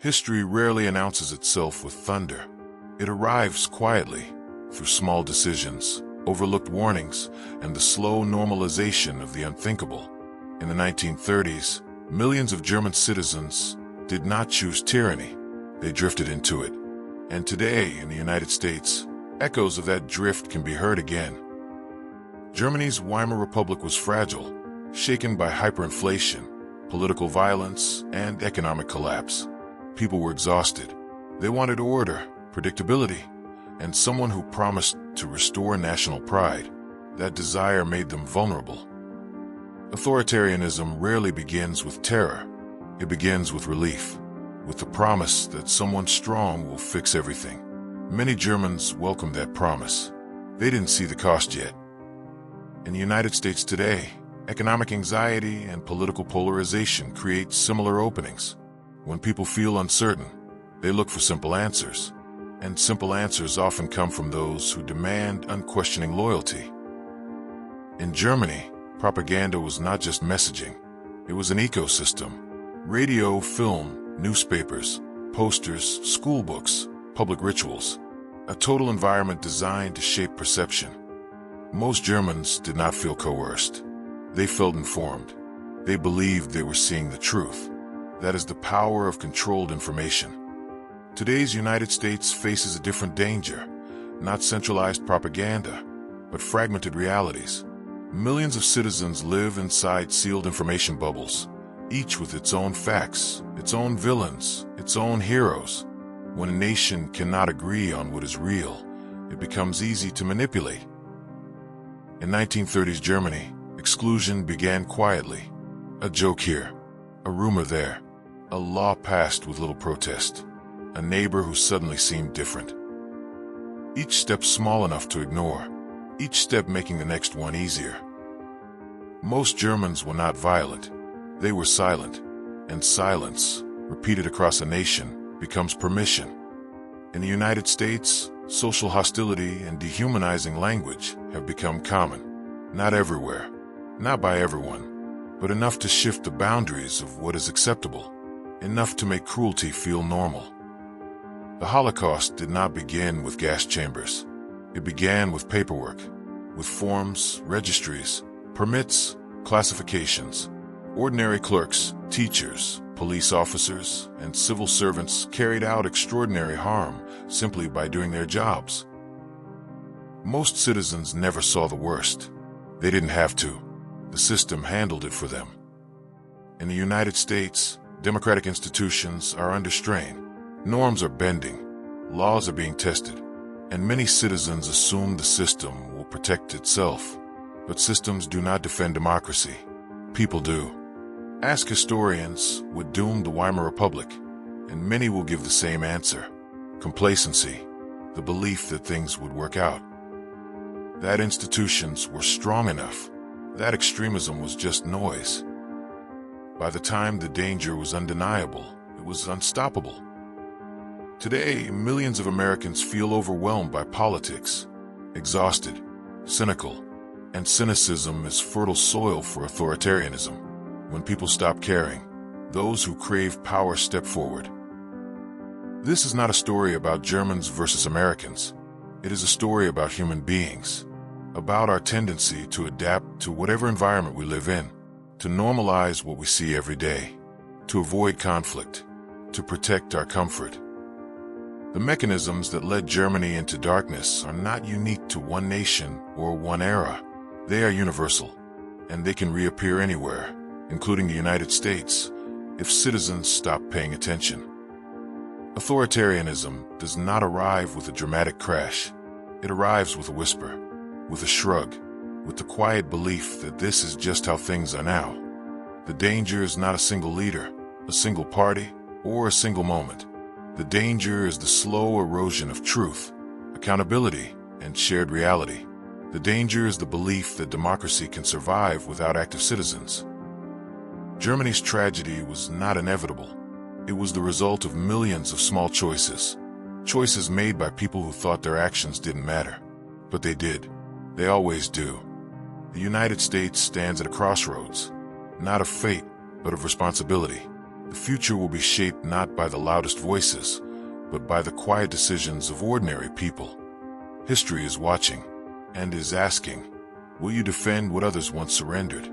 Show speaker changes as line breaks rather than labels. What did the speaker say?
History rarely announces itself with thunder. It arrives quietly, through small decisions, overlooked warnings, and the slow normalization of the unthinkable. In the 1930s, millions of German citizens did not choose tyranny. They drifted into it. And today, in the United States, echoes of that drift can be heard again. Germany's Weimar Republic was fragile, shaken by hyperinflation, political violence, and economic collapse. People were exhausted. They wanted order, predictability, and someone who promised to restore national pride. That desire made them vulnerable. Authoritarianism rarely begins with terror. It begins with relief, with the promise that someone strong will fix everything. Many Germans welcomed that promise. They didn't see the cost yet. In the United States today, economic anxiety and political polarization create similar openings. When people feel uncertain, they look for simple answers. And simple answers often come from those who demand unquestioning loyalty. In Germany, propaganda was not just messaging. It was an ecosystem. Radio, film, newspapers, posters, school books, public rituals. A total environment designed to shape perception. Most Germans did not feel coerced. They felt informed. They believed they were seeing the truth. That is the power of controlled information. Today's United States faces a different danger, not centralized propaganda, but fragmented realities. Millions of citizens live inside sealed information bubbles, each with its own facts, its own villains, its own heroes. When a nation cannot agree on what is real, it becomes easy to manipulate. In 1930s Germany, exclusion began quietly. A joke here, a rumor there, a law passed with little protest, a neighbor who suddenly seemed different. Each step small enough to ignore, each step making the next one easier. Most Germans were not violent. They were silent, and silence, repeated across a nation, becomes permission. In the United States, social hostility and dehumanizing language have become common. Not everywhere, not by everyone, but enough to shift the boundaries of what is acceptable, enough to make cruelty feel normal. The Holocaust did not begin with gas chambers. It began with paperwork, with forms, registries, permits, classifications. Ordinary clerks, teachers, police officers, and civil servants carried out extraordinary harm simply by doing their jobs. Most citizens never saw the worst. They didn't have to. The system handled it for them. In the United States, democratic institutions are under strain. Norms are bending, laws are being tested, and many citizens assume the system will protect itself. But systems do not defend democracy. People do. Ask historians what doomed the Weimar Republic, and many will give the same answer. Complacency, the belief that things would work out. That institutions were strong enough. That extremism was just noise. By the time the danger was undeniable, it was unstoppable. Today, millions of Americans feel overwhelmed by politics, exhausted, cynical, and cynicism is fertile soil for authoritarianism. When people stop caring, those who crave power step forward. This is not a story about Germans versus Americans. It is a story about human beings, about our tendency to adapt to whatever environment we live in, to normalize what we see every day, to avoid conflict, to protect our comfort. The mechanisms that led Germany into darkness are not unique to one nation or one era. They are universal, and they can reappear anywhere, including the United States, if citizens stop paying attention. Authoritarianism does not arrive with a dramatic crash. It arrives with a whisper, with a shrug, with the quiet belief that this is just how things are now. The danger is not a single leader, a single party, or a single moment. The danger is the slow erosion of truth, accountability, and shared reality. The danger is the belief that democracy can survive without active citizens. Germany's tragedy was not inevitable. It was the result of millions of small choices. Choices made by people who thought their actions didn't matter. But they did. They always do. The United States stands at a crossroads, not of fate, but of responsibility. The future will be shaped not by the loudest voices, but by the quiet decisions of ordinary people. History is watching and is asking, will you defend what others once surrendered?